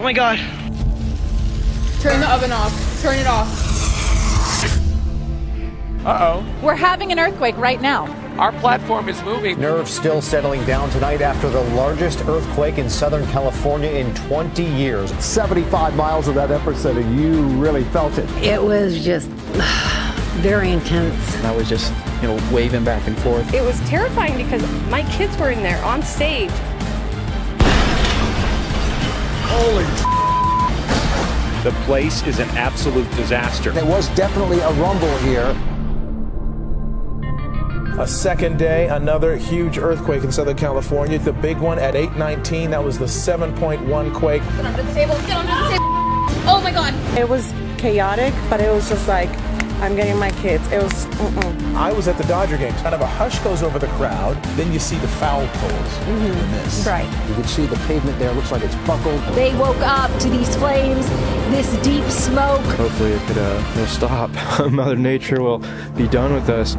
Oh my God. Turn the oven off. Turn it off. Uh-oh. We're having an earthquake right now. Our platform is moving. Nerves still settling down tonight after the largest earthquake in Southern California in 20 years. 75 miles of that epicenter. You really felt it. It was just very intense. And I was just, waving back and forth. It was terrifying because my kids were in there on stage. Holy. The place is an absolute disaster. There was definitely a rumble here. A second day, another huge earthquake in Southern California. The big one at 8:19, that was the 7.1 quake. Get under the table. Get under the table. Oh my God. It was chaotic, but it was just like, I'm getting my kids. It was, I was at the Dodger game. Kind of a hush goes over the crowd. Then you see the foul poles in the mist. right. You can see the pavement there. Looks like it's buckled. They woke up to these flames, this deep smoke. Hopefully it could stop. Mother Nature will be done with us.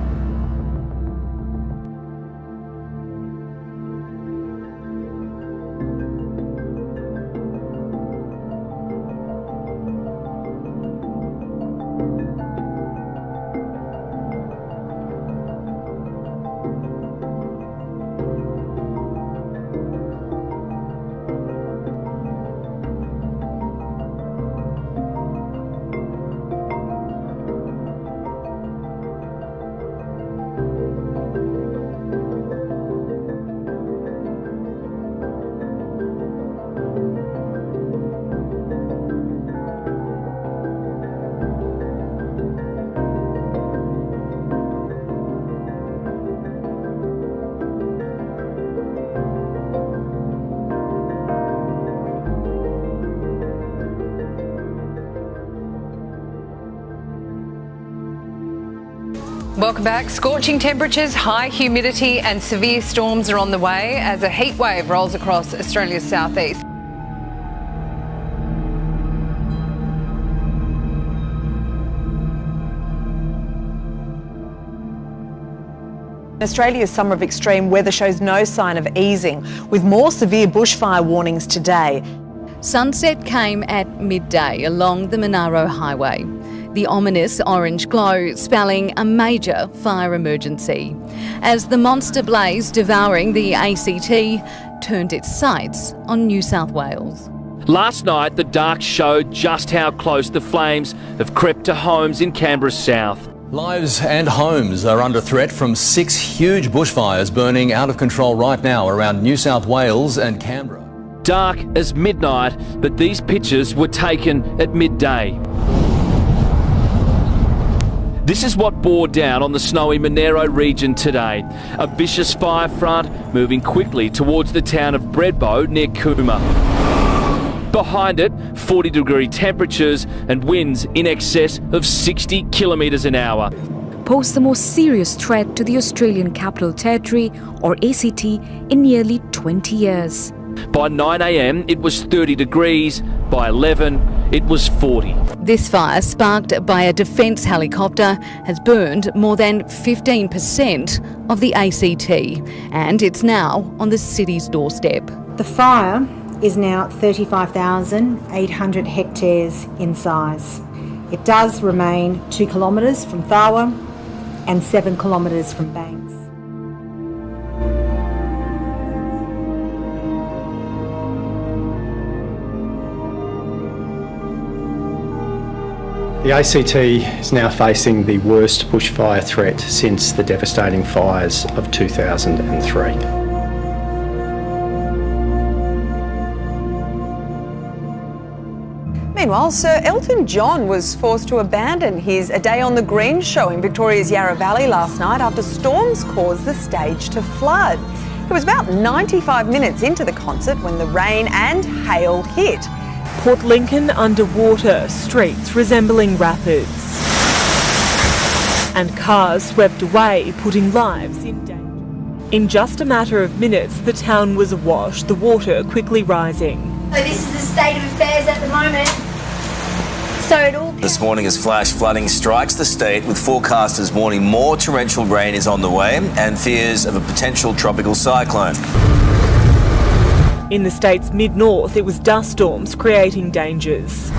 Welcome back. Scorching temperatures, high humidity and severe storms are on the way as a heat wave rolls across Australia's southeast. Australia's summer of extreme weather shows no sign of easing, with more severe bushfire warnings today. Sunset came at midday along the Monaro Highway. The ominous orange glow spelling a major fire emergency, as the monster blaze devouring the ACT turned its sights on New South Wales. Last night, the dark showed just how close the flames have crept to homes in Canberra's south. Lives and homes are under threat from 6 huge bushfires burning out of control right now around New South Wales and Canberra. Dark as midnight, but these pictures were taken at midday. This is what bore down on the snowy Monaro region today. A vicious fire front moving quickly towards the town of Bredbo near Cooma. Behind it, 40-degree temperatures and winds in excess of 60 kilometres an hour. Pose the most serious threat to the Australian Capital Territory, or ACT, in nearly 20 years. By 9 a.m, it was 30 degrees. By 11, it was 40. This fire, sparked by a defence helicopter, has burned more than 15% of the ACT, and it's now on the city's doorstep. The fire is now 35,800 hectares in size. It does remain 2 kilometres from Tharwa and 7 kilometres from Banks. The ACT is now facing the worst bushfire threat since the devastating fires of 2003. Meanwhile, Sir Elton John was forced to abandon his A Day on the Green show in Victoria's Yarra Valley last night after storms caused the stage to flood. It was about 95 minutes into the concert when the rain and hail hit. Port Lincoln underwater, streets resembling rapids. And cars swept away, putting lives in danger. In just a matter of minutes, the town was awash, the water quickly rising. So this is the state of affairs at the moment. This morning as flash flooding strikes the state, with forecasters warning more torrential rain is on the way and fears of a potential tropical cyclone. In the state's mid-north, it was dust storms creating dangers.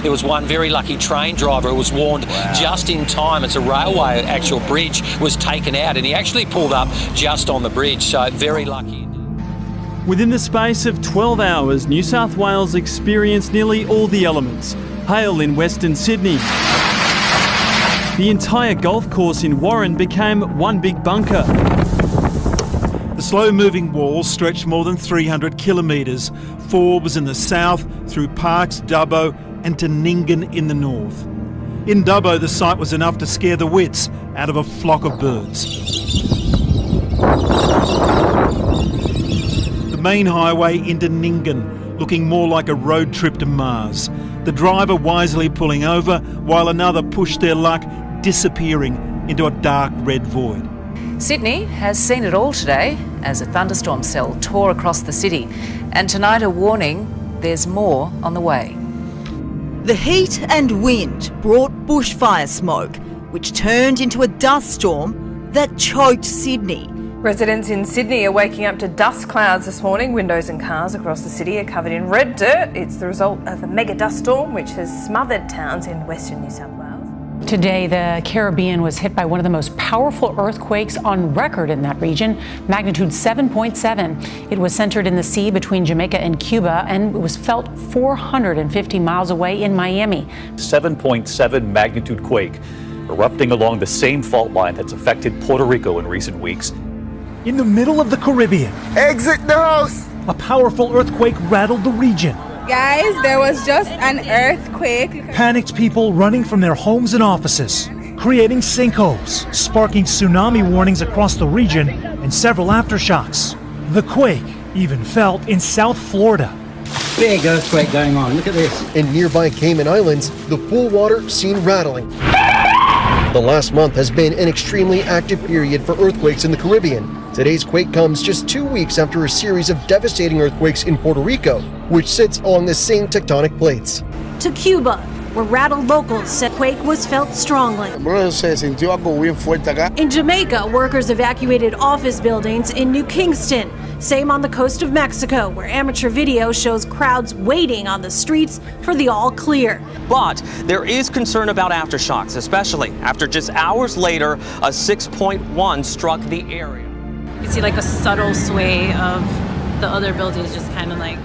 There was one very lucky train driver who was warned just in time as a railway actual bridge was taken out, and he actually pulled up just on the bridge, so very lucky. Within the space of 12 hours, New South Wales experienced nearly all the elements. Hail in Western Sydney. The entire golf course in Warren became one big bunker. The slow-moving walls stretched more than 300 kilometres. Forbes in the south, through Parkes, Dubbo and to Nyngan in the north. In Dubbo, the sight was enough to scare the wits out of a flock of birds. The main highway into Nyngan, looking more like a road trip to Mars. The driver wisely pulling over, while another pushed their luck, disappearing into a dark red void. Sydney has seen it all today as a thunderstorm cell tore across the city. And tonight a warning, there's more on the way. The heat and wind brought bushfire smoke, which turned into a dust storm that choked Sydney. Residents in Sydney are waking up to dust clouds this morning. Windows and cars across the city are covered in red dirt. It's the result of a mega dust storm which has smothered towns in western New South Wales. Today, the Caribbean was hit by one of the most powerful earthquakes on record in that region, magnitude 7.7. It was centered in the sea between Jamaica and Cuba, and it was felt 450 miles away in Miami. 7.7 magnitude quake erupting along the same fault line that's affected Puerto Rico in recent weeks. In the middle of the Caribbean, exit the house! A powerful earthquake rattled the region. Guys, there was just an earthquake. Panicked people running from their homes and offices, creating sinkholes, sparking tsunami warnings across the region and several aftershocks. The quake even felt in South Florida. Big earthquake going on, look at this. In nearby Cayman Islands, the pool water seen rattling. The last month has been an extremely active period for earthquakes in the Caribbean. Today's quake comes just 2 weeks after a series of devastating earthquakes in Puerto Rico, which sits along the same tectonic plates. To Cuba, where rattled locals said quake was felt strongly. In Jamaica, workers evacuated office buildings in New Kingston. Same on the coast of Mexico, where amateur video shows crowds waiting on the streets for the all clear. But there is concern about aftershocks, especially after just hours later, a 6.1 struck the area. You see like a subtle sway of the other buildings just kind of like.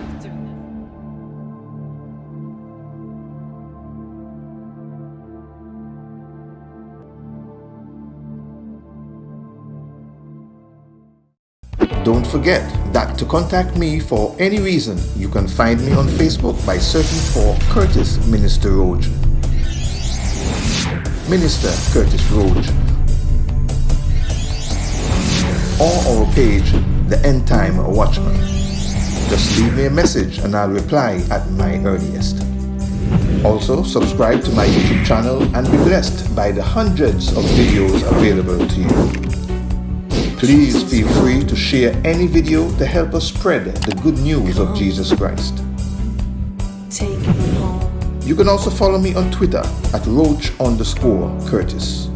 Don't forget that to contact me for any reason, you can find me on Facebook by searching for Curtis Minister Roach. Minister Curtis Roach. Or our page, the Endtime Watchman. Just leave me a message and I'll reply at my earliest. Also, subscribe to my YouTube channel and be blessed by the hundreds of videos available to you. Please feel free to share any video to help us spread the good news of Jesus Christ. You can also follow me on Twitter at Roach_Curtis.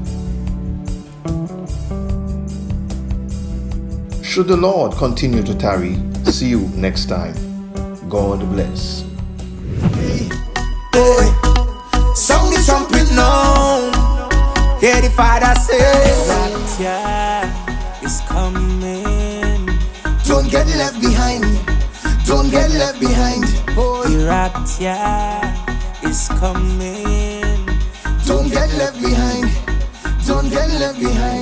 Should the Lord continue to tarry, see you next time. God bless. Sound the trumpet now. Hear the Father say, Rapture is coming. Don't get left behind. Don't get left behind. The rapture is coming. Don't get left behind. Don't get left behind.